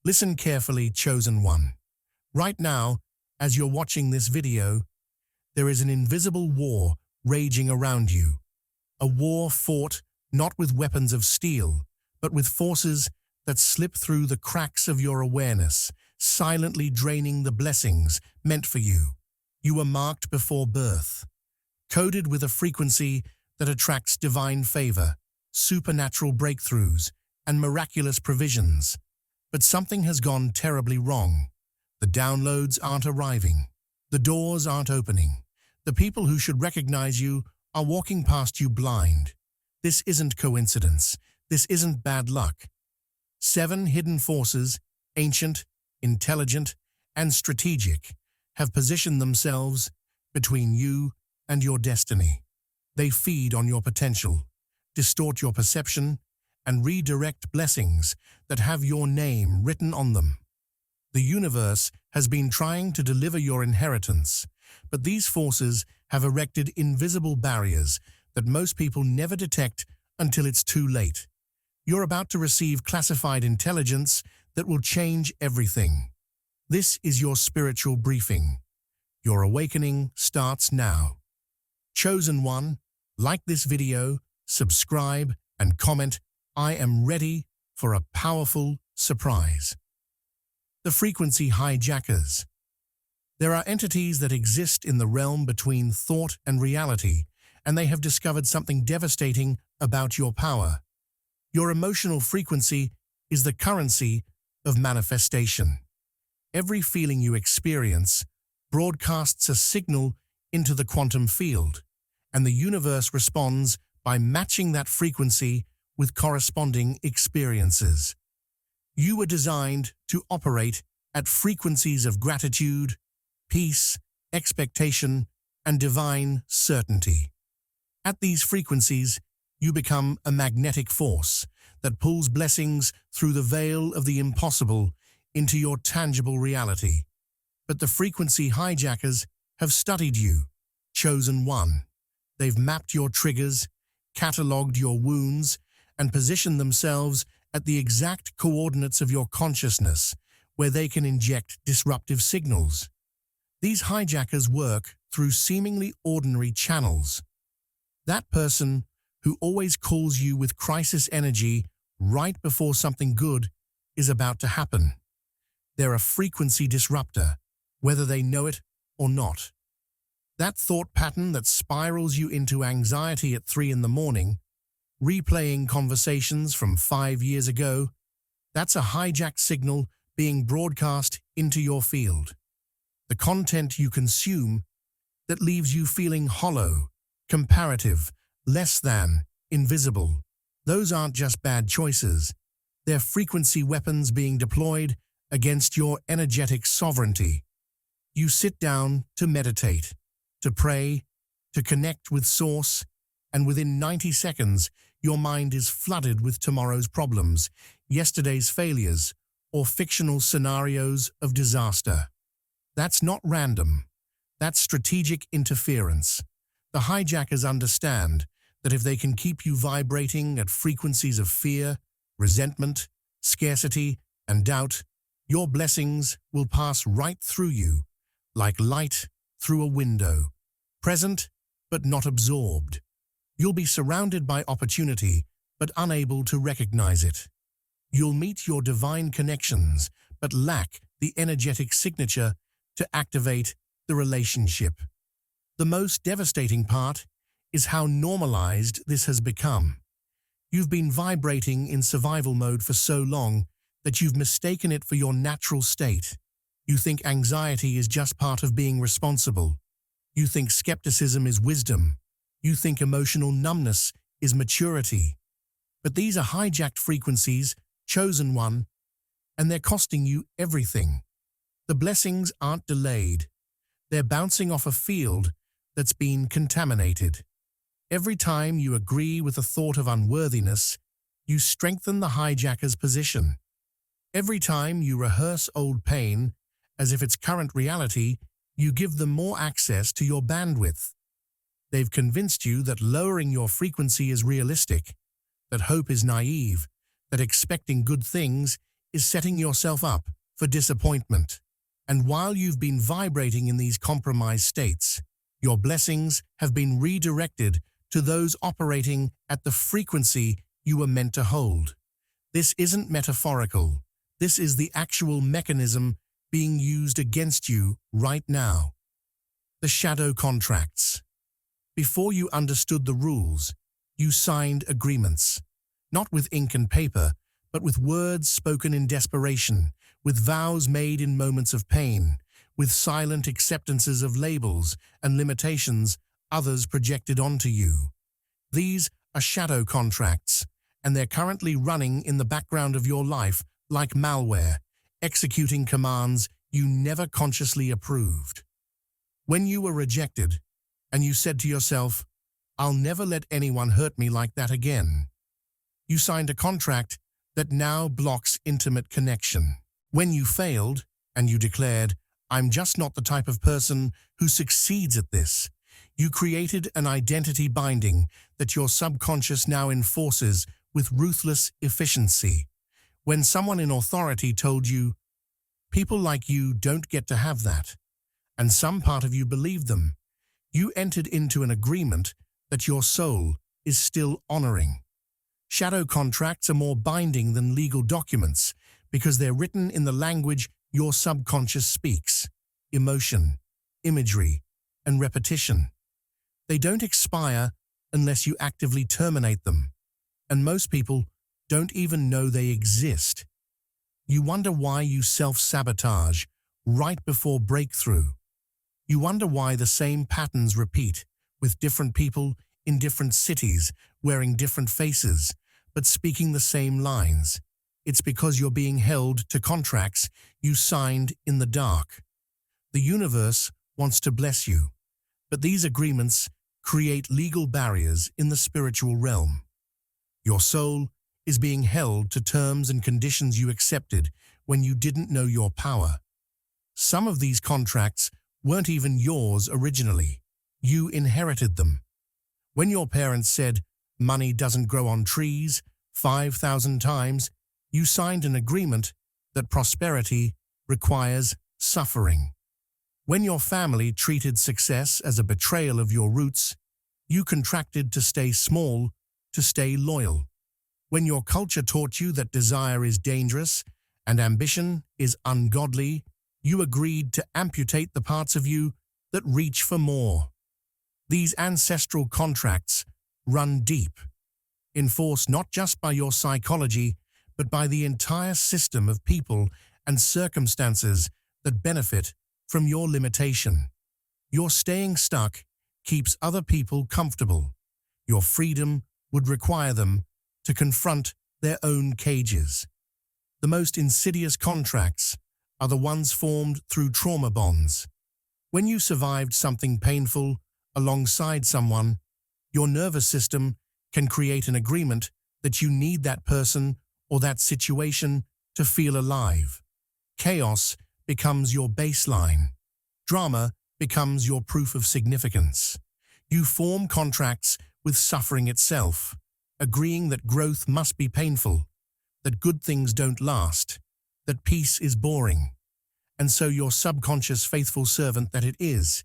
Listen carefully, chosen one. Right now, as you're watching this video, there is an invisible war raging around you. A war fought not with weapons of steel, but with forces that slip through the cracks of your awareness, silently draining the blessings meant for you. You were marked before birth, coded with a frequency that attracts divine favor, supernatural breakthroughs, and miraculous provisions. But something has gone terribly wrong. The downloads aren't arriving. The doors aren't opening. The people who should recognize you are walking past you blind. This isn't coincidence. This isn't bad luck. 7 hidden forces, ancient, intelligent, and strategic, have positioned themselves between you and your destiny. They feed on your potential, distort your perception, and redirect blessings that have your name written on them. The universe has been trying to deliver your inheritance, but these forces have erected invisible barriers that most people never detect until it's too late. You're about to receive classified intelligence that will change everything. This is your spiritual briefing. Your awakening starts now. Chosen one, like this video, subscribe, and comment. I am ready for a powerful surprise. The frequency hijackers. There are entities that exist in the realm between thought and reality, and they have discovered something devastating about your power. Your emotional frequency is the currency of manifestation. Every feeling you experience broadcasts a signal into the quantum field, and the universe responds by matching that frequency with corresponding experiences. You were designed to operate at frequencies of gratitude, peace, expectation, and divine certainty. At these frequencies, you become a magnetic force that pulls blessings through the veil of the impossible into your tangible reality. But the frequency hijackers have studied you, chosen one. They've mapped your triggers, cataloged your wounds, and positioned themselves at the exact coordinates of your consciousness where they can inject disruptive signals. These hijackers work through seemingly ordinary channels. That person who always calls you with crisis energy right before something good is about to happen. They're a frequency disruptor, whether they know it or not. That thought pattern that spirals you into anxiety at 3 in the morning, replaying conversations from 5 years ago, that's a hijacked signal being broadcast into your field. The content you consume that leaves you feeling hollow, comparative, less than, invisible. Those aren't just bad choices. They're frequency weapons being deployed against your energetic sovereignty. You sit down to meditate, to pray, to connect with Source, and within 90 seconds, your mind is flooded with tomorrow's problems, yesterday's failures, or fictional scenarios of disaster. That's not random. That's strategic interference. The hijackers understand that if they can keep you vibrating at frequencies of fear, resentment, scarcity, and doubt, your blessings will pass right through you, like light through a window, present but not absorbed. You'll be surrounded by opportunity but unable to recognize it. You'll meet your divine connections but lack the energetic signature to activate the relationship. The most devastating part is how normalized this has become. You've been vibrating in survival mode for so long that you've mistaken it for your natural state. You think anxiety is just part of being responsible. You think skepticism is wisdom. You think emotional numbness is maturity. But these are hijacked frequencies, chosen one, and they're costing you everything. The blessings aren't delayed. They're bouncing off a field that's been contaminated. Every time you agree with a thought of unworthiness, you strengthen the hijacker's position. Every time you rehearse old pain as if it's current reality, you give them more access to your bandwidth. They've convinced you that lowering your frequency is realistic, that hope is naive, that expecting good things is setting yourself up for disappointment. And while you've been vibrating in these compromised states, your blessings have been redirected to those operating at the frequency you were meant to hold. This isn't metaphorical. This is the actual mechanism being used against you right now. The shadow contracts. Before you understood the rules, you signed agreements, not with ink and paper, but with words spoken in desperation, with vows made in moments of pain, with silent acceptances of labels and limitations others projected onto you. These are shadow contracts, and they're currently running in the background of your life like malware, executing commands you never consciously approved. When you were rejected, and you said to yourself, "I'll never let anyone hurt me like that again," you signed a contract that now blocks intimate connection. When you failed, and you declared, "I'm just not the type of person who succeeds at this," you created an identity binding that your subconscious now enforces with ruthless efficiency. When someone in authority told you, "People like you don't get to have that," and some part of you believed them, you entered into an agreement that your soul is still honoring. Shadow contracts are more binding than legal documents because they're written in the language your subconscious speaks: emotion, imagery, and repetition. They don't expire unless you actively terminate them, and most people don't even know they exist. You wonder why you self-sabotage right before breakthrough. You wonder why the same patterns repeat with different people in different cities, wearing different faces, but speaking the same lines. It's because you're being held to contracts you signed in the dark. The universe wants to bless you, but these agreements create legal barriers in the spiritual realm. Your soul is being held to terms and conditions you accepted when you didn't know your power. Some of these contracts weren't even yours originally. You inherited them. When your parents said, "Money doesn't grow on trees," 5,000 times, you signed an agreement that prosperity requires suffering. When your family treated success as a betrayal of your roots, you contracted to stay small, to stay loyal. When your culture taught you that desire is dangerous and ambition is ungodly, you agreed to amputate the parts of you that reach for more. These ancestral contracts run deep, enforced not just by your psychology, but by the entire system of people and circumstances that benefit from your limitation. Your staying stuck keeps other people comfortable. Your freedom would require them to confront their own cages. The most insidious contracts are the ones formed through trauma bonds. When you survived something painful alongside someone, your nervous system can create an agreement that you need that person or that situation to feel alive. Chaos becomes your baseline. Drama becomes your proof of significance. You form contracts with suffering itself, agreeing that growth must be painful, that good things don't last, that peace is boring. And so your subconscious faithful servant that it is,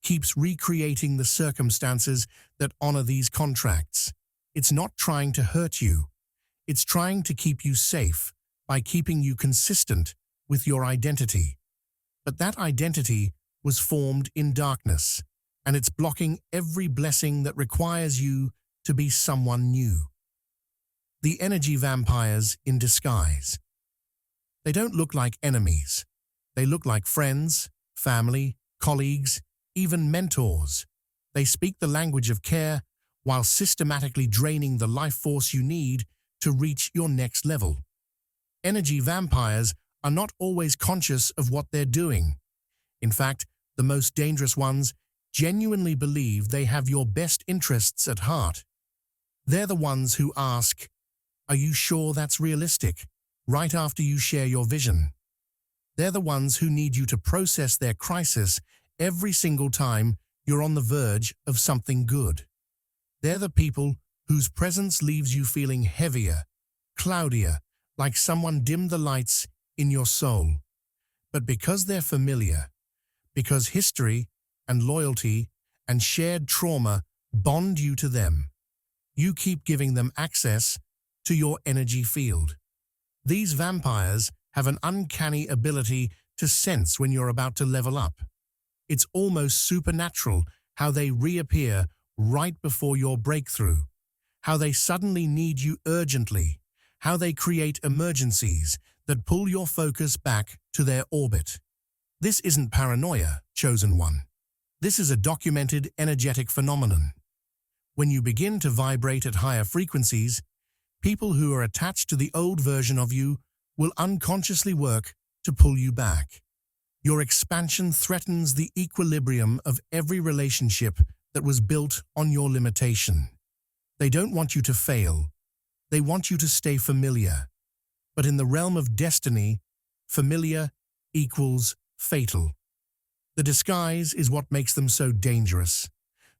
keeps recreating the circumstances that honor these contracts. It's not trying to hurt you. It's trying to keep you safe by keeping you consistent with your identity. But that identity was formed in darkness, and it's blocking every blessing that requires you to be someone new. The energy vampires in disguise. They don't look like enemies. They look like friends, family, colleagues, even mentors. They speak the language of care while systematically draining the life force you need to reach your next level. Energy vampires are not always conscious of what they're doing. In fact, the most dangerous ones genuinely believe they have your best interests at heart. They're the ones who ask, "Are you sure that's realistic?" right after you share your vision. They're the ones who need you to process their crisis every single time you're on the verge of something good. They're the people whose presence leaves you feeling heavier, cloudier, like someone dimmed the lights in your soul. But because they're familiar, because history and loyalty and shared trauma bond you to them, you keep giving them access to your energy field. These vampires have an uncanny ability to sense when you're about to level up. It's almost supernatural how they reappear right before your breakthrough, how they suddenly need you urgently, how they create emergencies that pull your focus back to their orbit. This isn't paranoia, chosen one. This is a documented energetic phenomenon. When you begin to vibrate at higher frequencies, people who are attached to the old version of you will unconsciously work to pull you back. Your expansion threatens the equilibrium of every relationship that was built on your limitation. They don't want you to fail. They want you to stay familiar. But in the realm of destiny, familiar equals fatal. The disguise is what makes them so dangerous.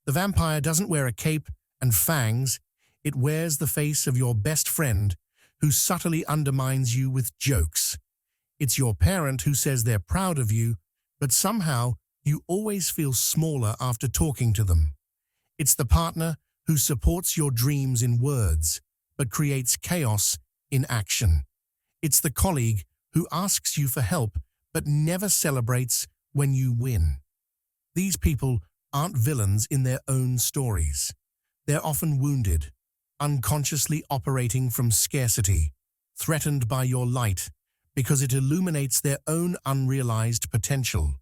The vampire doesn't wear a cape and fangs. It wears the face of your best friend who subtly undermines you with jokes. It's your parent who says they're proud of you, but somehow you always feel smaller after talking to them. It's the partner who supports your dreams in words, but creates chaos in action. It's the colleague who asks you for help, but never celebrates when you win. These people aren't villains in their own stories. They're often wounded, unconsciously operating from scarcity, threatened by your light, because it illuminates their own unrealized potential.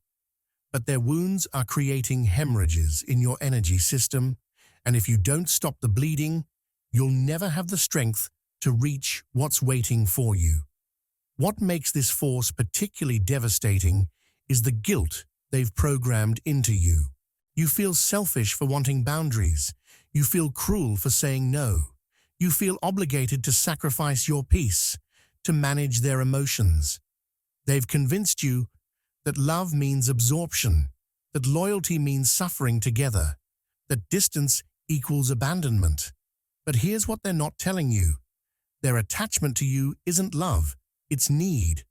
But their wounds are creating hemorrhages in your energy system, and if you don't stop the bleeding, you'll never have the strength to reach what's waiting for you. What makes this force particularly devastating is the guilt they've programmed into you. You feel selfish for wanting boundaries. You feel cruel for saying no. You feel obligated to sacrifice your peace, to manage their emotions. They've convinced you that love means absorption, that loyalty means suffering together, that distance equals abandonment. But here's what they're not telling you. Their attachment to you isn't love, it's need.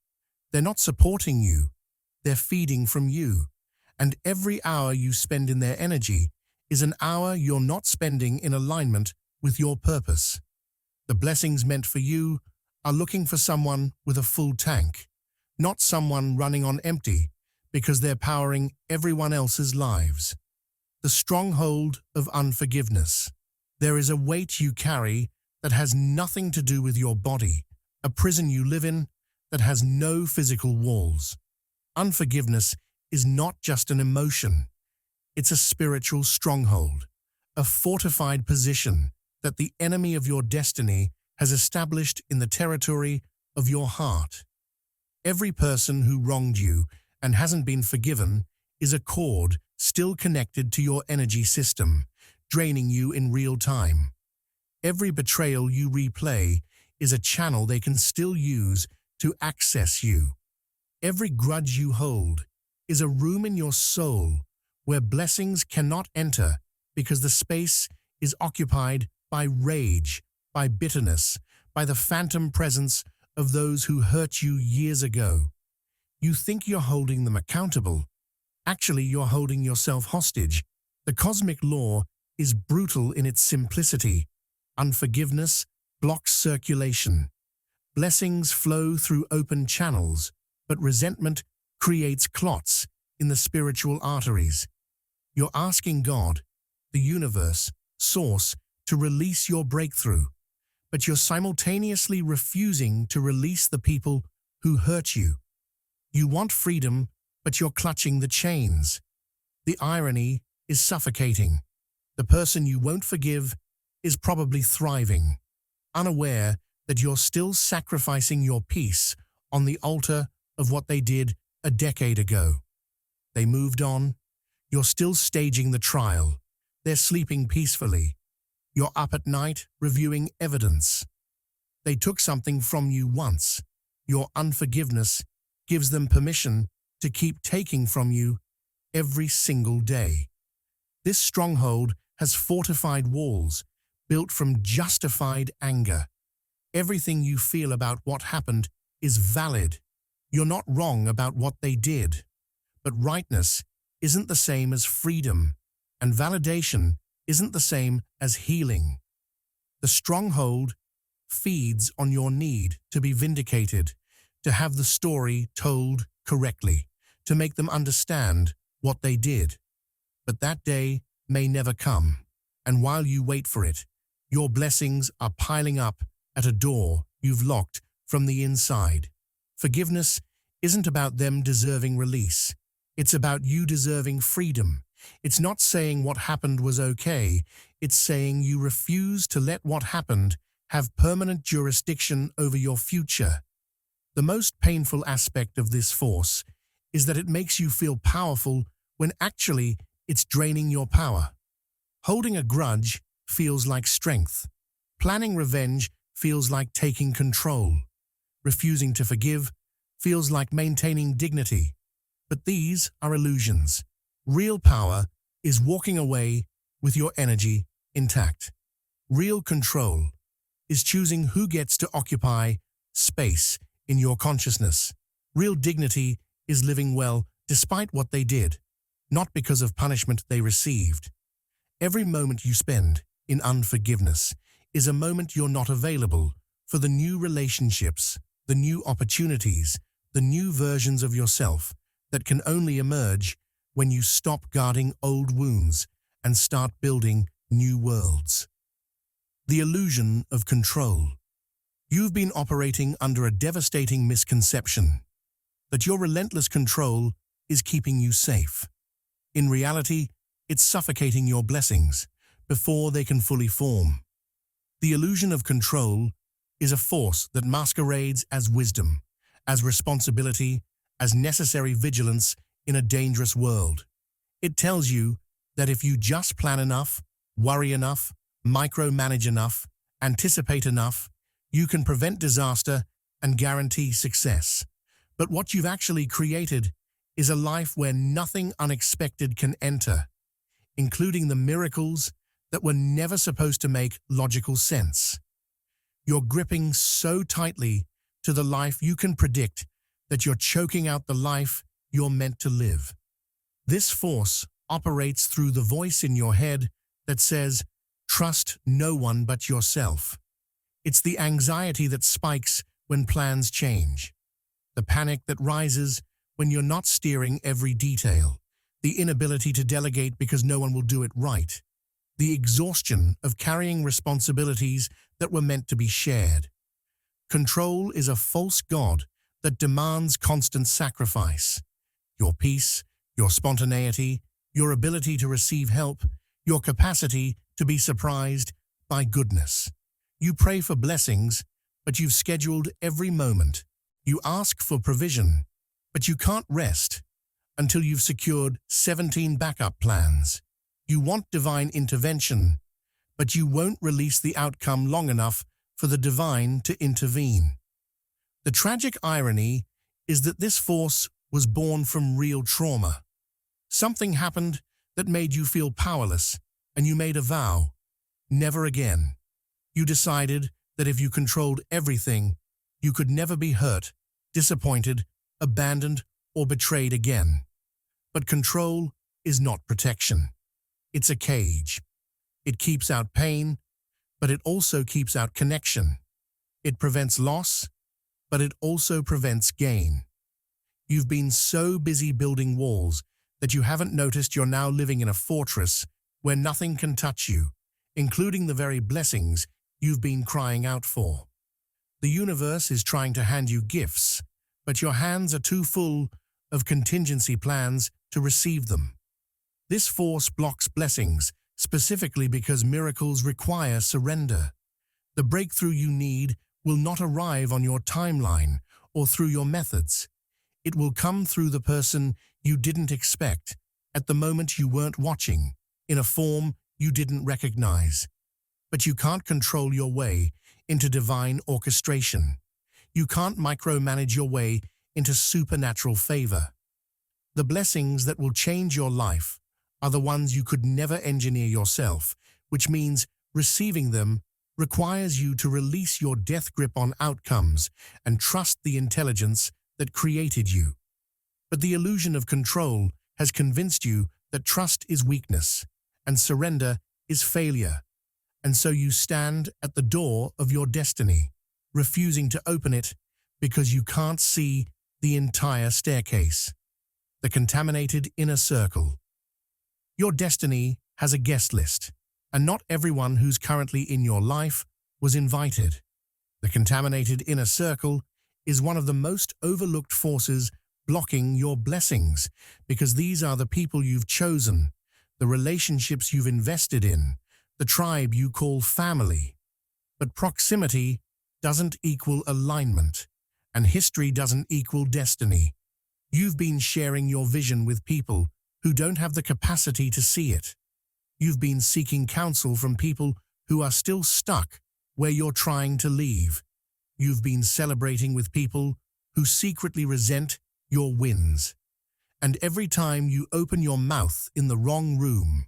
They're not supporting you, they're feeding from you. And every hour you spend in their energy is an hour you're not spending in alignment with your purpose. The blessings meant for you are looking for someone with a full tank, not someone running on empty because they're powering everyone else's lives. The stronghold of unforgiveness. There is a weight you carry that has nothing to do with your body, a prison you live in that has no physical walls. Unforgiveness is not just an emotion. It's a spiritual stronghold, a fortified position that the enemy of your destiny has established in the territory of your heart. Every person who wronged you and hasn't been forgiven is a cord still connected to your energy system, draining you in real time. Every betrayal you replay is a channel they can still use to access you. Every grudge you hold is a room in your soul where blessings cannot enter because the space is occupied by rage, by bitterness, by the phantom presence of those who hurt you years ago. You think you're holding them accountable. Actually, you're holding yourself hostage. The cosmic law is brutal in its simplicity. Unforgiveness blocks circulation. Blessings flow through open channels, but resentment creates clots in the spiritual arteries. You're asking God, the universe, source, to release your breakthrough, but you're simultaneously refusing to release the people who hurt you. You want freedom, but you're clutching the chains. The irony is suffocating. The person you won't forgive is probably thriving, unaware that you're still sacrificing your peace on the altar of what they did a decade ago. They moved on. You're still staging the trial. They're sleeping peacefully. You're up at night reviewing evidence. They took something from you once. Your unforgiveness gives them permission to keep taking from you every single day. This stronghold has fortified walls built from justified anger. Everything you feel about what happened is valid. You're not wrong about what they did. But rightness isn't the same as freedom, and validation isn't the same as healing. The stronghold feeds on your need to be vindicated, to have the story told correctly, to make them understand what they did. But that day may never come, and while you wait for it, your blessings are piling up at a door you've locked from the inside. Forgiveness isn't about them deserving release. It's about you deserving freedom. It's not saying what happened was okay. It's saying you refuse to let what happened have permanent jurisdiction over your future. The most painful aspect of this force is that it makes you feel powerful when actually it's draining your power. Holding a grudge feels like strength. Planning revenge feels like taking control. Refusing to forgive feels like maintaining dignity. But these are illusions. Real power is walking away with your energy intact. Real control is choosing who gets to occupy space in your consciousness. Real dignity is living well despite what they did, not because of punishment they received. Every moment you spend in unforgiveness is a moment you're not available for the new relationships, the new opportunities, the new versions of yourself that can only emerge when you stop guarding old wounds and start building new worlds. The illusion of control. You've been operating under a devastating misconception that your relentless control is keeping you safe. In reality, it's suffocating your blessings before they can fully form. The illusion of control is a force that masquerades as wisdom, as responsibility, as necessary vigilance in a dangerous world. It tells you that if you just plan enough, worry enough, micromanage enough, anticipate enough, you can prevent disaster and guarantee success. But what you've actually created is a life where nothing unexpected can enter, including the miracles that were never supposed to make logical sense. You're gripping so tightly to the life you can predict that you're choking out the life you're meant to live. This force operates through the voice in your head that says, "Trust no one but yourself." It's the anxiety that spikes when plans change, the panic that rises when you're not steering every detail, the inability to delegate because no one will do it right, the exhaustion of carrying responsibilities that were meant to be shared. Control is a false god that demands constant sacrifice. Your peace, your spontaneity, your ability to receive help, your capacity to be surprised by goodness. You pray for blessings, but you've scheduled every moment. You ask for provision, but you can't rest until you've secured 17 backup plans. You want divine intervention, but you won't release the outcome long enough for the divine to intervene. The tragic irony is that this force was born from real trauma. Something happened that made you feel powerless, and you made a vow: never again. You decided that if you controlled everything, you could never be hurt, disappointed, abandoned, or betrayed again. But control is not protection. It's a cage. It keeps out pain, but it also keeps out connection. It prevents loss, but it also prevents gain. You've been so busy building walls that you haven't noticed you're now living in a fortress where nothing can touch you, including the very blessings you've been crying out for. The universe is trying to hand you gifts, but your hands are too full of contingency plans to receive them. This force blocks blessings, specifically because miracles require surrender. The breakthrough you need will not arrive on your timeline or through your methods. It will come through the person you didn't expect, at the moment you weren't watching, in a form you didn't recognize. But you can't control your way into divine orchestration. You can't micromanage your way into supernatural favor. The blessings that will change your life are the ones you could never engineer yourself, which means receiving them requires you to release your death grip on outcomes and trust the intelligence that created you. But the illusion of control has convinced you that trust is weakness and surrender is failure. And so you stand at the door of your destiny, refusing to open it because you can't see the entire staircase. The contaminated inner circle. Your destiny has a guest list, and not everyone who's currently in your life was invited. The contaminated inner circle is one of the most overlooked forces blocking your blessings, because these are the people you've chosen, the relationships you've invested in, the tribe you call family. But proximity doesn't equal alignment, and history doesn't equal destiny. You've been sharing your vision with people who don't have the capacity to see it. You've been seeking counsel from people who are still stuck where you're trying to leave. You've been celebrating with people who secretly resent your wins. And every time you open your mouth in the wrong room,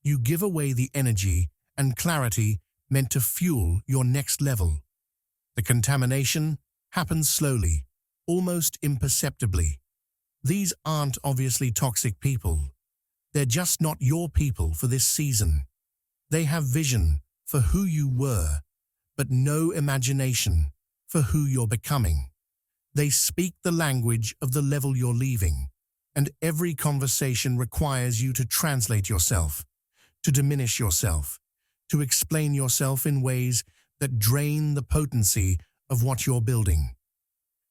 you give away the energy and clarity meant to fuel your next level. The contamination happens slowly, almost imperceptibly. These aren't obviously toxic people. They're just not your people for this season. They have vision for who you were, but no imagination for who you're becoming. They speak the language of the level you're leaving, and every conversation requires you to translate yourself, to diminish yourself, to explain yourself in ways that drain the potency of what you're building.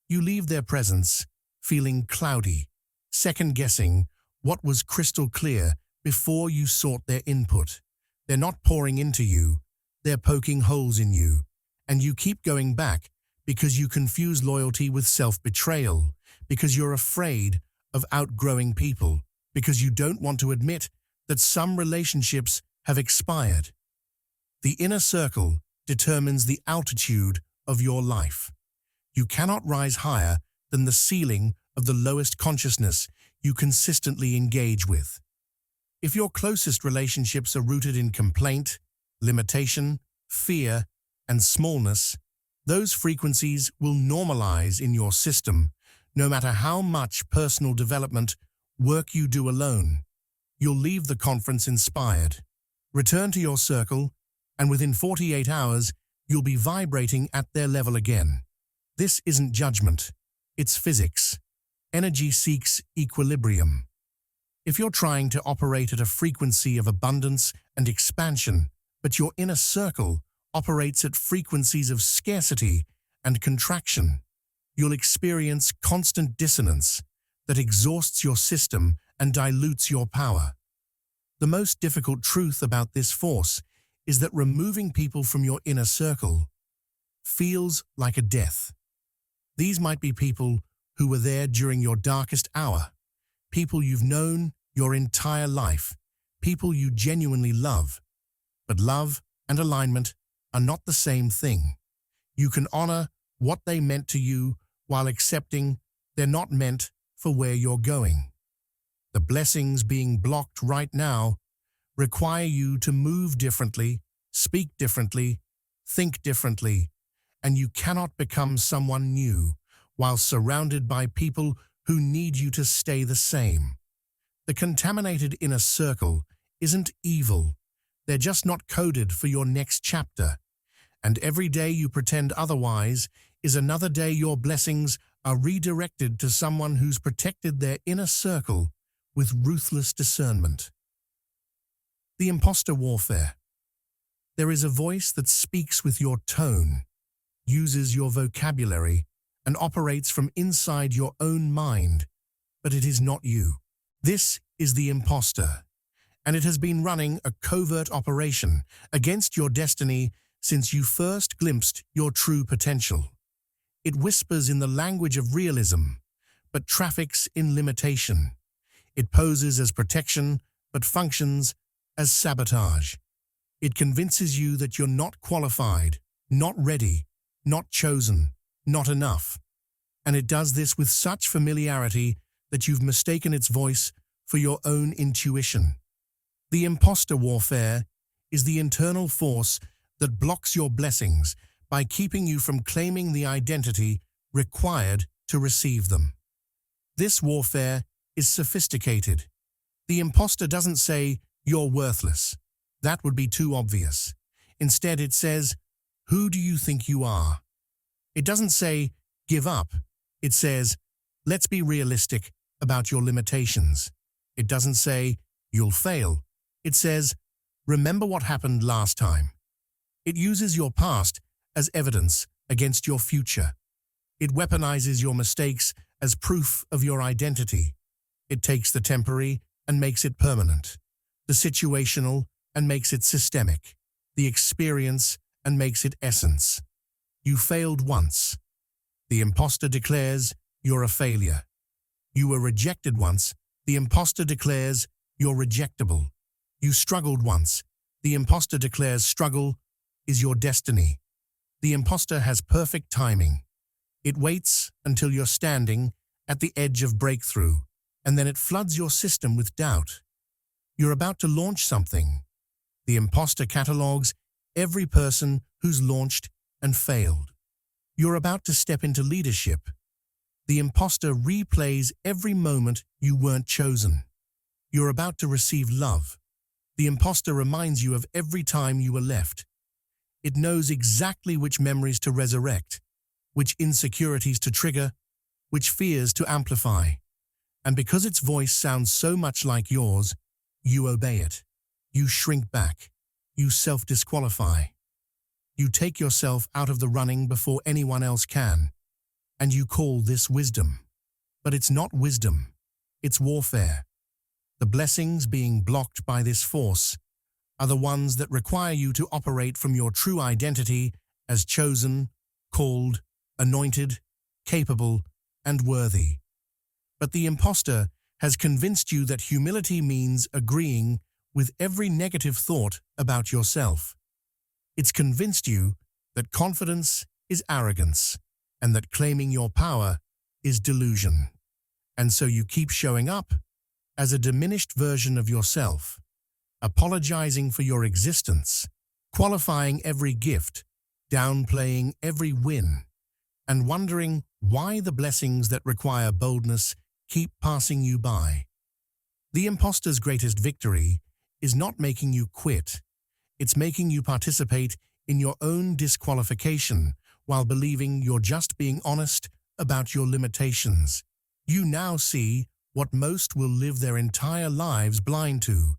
You leave their presence feeling cloudy, second-guessing what was crystal clear before you sought their input. They're not pouring into you, they're poking holes in you, and you keep going back because you confuse loyalty with self-betrayal, because you're afraid of outgrowing people, because you don't want to admit that some relationships have expired. The inner circle determines the altitude of your life. You cannot rise higher than the ceiling of the lowest consciousness you consistently engage with. If your closest relationships are rooted in complaint, limitation, fear, and smallness, those frequencies will normalize in your system, no matter how much personal development work you do alone. You'll leave the conference inspired. Return to your circle, and within 48 hours, you'll be vibrating at their level again. This isn't judgment, it's physics. Energy seeks equilibrium. If you're trying to operate at a frequency of abundance and expansion, but your inner circle operates at frequencies of scarcity and contraction, you'll experience constant dissonance that exhausts your system and dilutes your power. The most difficult truth about this force is that removing people from your inner circle feels like a death. These might be people who were there during your darkest hour, people you've known your entire life, people you genuinely love. But love and alignment are not the same thing. You can honor what they meant to you while accepting they're not meant for where you're going. The blessings being blocked right now require you to move differently, speak differently, think differently, and you cannot become someone new while surrounded by people who need you to stay the same. The contaminated inner circle isn't evil. They're just not coded for your next chapter. And every day you pretend otherwise is another day your blessings are redirected to someone who's protected their inner circle with ruthless discernment. The imposter warfare. There is a voice that speaks with your tone, uses your vocabulary, and operates from inside your own mind, but it is not you. This is the imposter, and it has been running a covert operation against your destiny since you first glimpsed your true potential. It whispers in the language of realism, but traffics in limitation. It poses as protection, but functions as sabotage. It convinces you that you're not qualified, not ready, not chosen, not enough. And it does this with such familiarity that you've mistaken its voice for your own intuition. The imposter warfare is the internal force that blocks your blessings by keeping you from claiming the identity required to receive them. This warfare is sophisticated. The imposter doesn't say, "You're worthless." That would be too obvious. Instead, it says, "Who do you think you are?" It doesn't say, "Give up." It says, "Let's be realistic about your limitations." It doesn't say, "You'll fail." It says, "Remember what happened last time." It uses your past as evidence against your future. It weaponizes your mistakes as proof of your identity. It takes the temporary and makes it permanent, the situational and makes it systemic, the experience and makes it essence. You failed once. The imposter declares you're a failure. You were rejected once. The imposter declares you're rejectable. You struggled once. The imposter declares struggle is your destiny. The imposter has perfect timing. It waits until you're standing at the edge of breakthrough, and then it floods your system with doubt. You're about to launch something. The imposter catalogs every person who's launched and failed. You're about to step into leadership. The imposter replays every moment you weren't chosen. You're about to receive love. The imposter reminds you of every time you were left. It knows exactly which memories to resurrect, which insecurities to trigger, which fears to amplify. And because its voice sounds so much like yours, you obey it. You shrink back. You self-disqualify. You take yourself out of the running before anyone else can. And you call this wisdom. But it's not wisdom. It's warfare. The blessings being blocked by this force are the ones that require you to operate from your true identity as chosen, called, anointed, capable, and worthy. But the imposter has convinced you that humility means agreeing with every negative thought about yourself. It's convinced you that confidence is arrogance and that claiming your power is delusion. And so you keep showing up as a diminished version of yourself, apologizing for your existence, qualifying every gift, downplaying every win, and wondering why the blessings that require boldness keep passing you by. The imposter's greatest victory is not making you quit. It's making you participate in your own disqualification while believing you're just being honest about your limitations. You now see what most will live their entire lives blind to: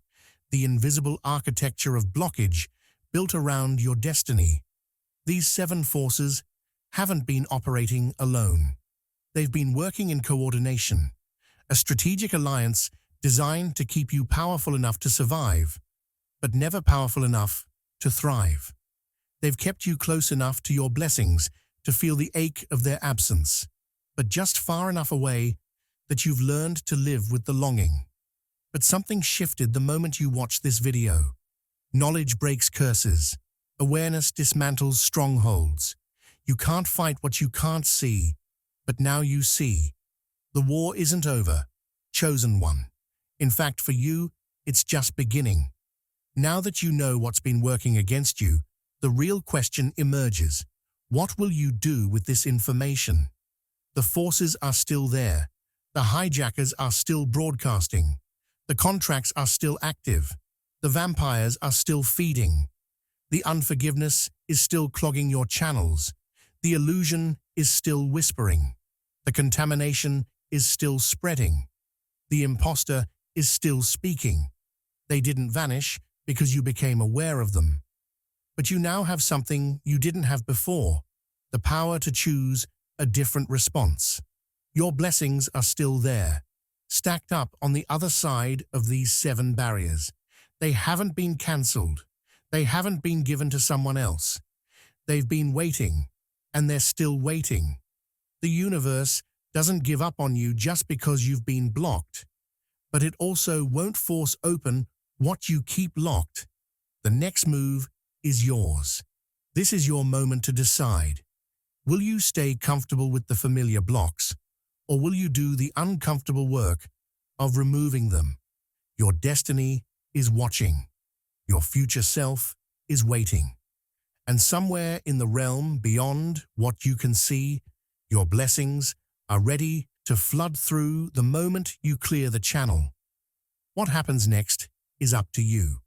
the invisible architecture of blockage built around your destiny. These 7 forces haven't been operating alone. They've been working in coordination, a strategic alliance designed to keep you powerful enough to survive, but never powerful enough to thrive. They've kept you close enough to your blessings to feel the ache of their absence, but just far enough away that you've learned to live with the longing. But something shifted the moment you watched this video. Knowledge breaks curses. Awareness dismantles strongholds. You can't fight what you can't see, but now you see. The war isn't over. Chosen one. In fact, for you, it's just beginning. Now that you know what's been working against you, the real question emerges. What will you do with this information? The forces are still there. The hijackers are still broadcasting. The contracts are still active. The vampires are still feeding. The unforgiveness is still clogging your channels. The illusion is still whispering. The contamination is still spreading. The imposter is still speaking. They didn't vanish because you became aware of them. But you now have something you didn't have before: the power to choose a different response. Your blessings are still there, stacked up on the other side of these 7 barriers. They haven't been cancelled. They haven't been given to someone else. They've been waiting, and they're still waiting. The universe doesn't give up on you just because you've been blocked, but it also won't force open what you keep locked. The next move is yours. This is your moment to decide. Will you stay comfortable with the familiar blocks, or will you do the uncomfortable work of removing them? Your destiny is watching. Your future self is waiting. And somewhere in the realm beyond what you can see, your blessings are ready to flood through the moment you clear the channel. What happens next is up to you.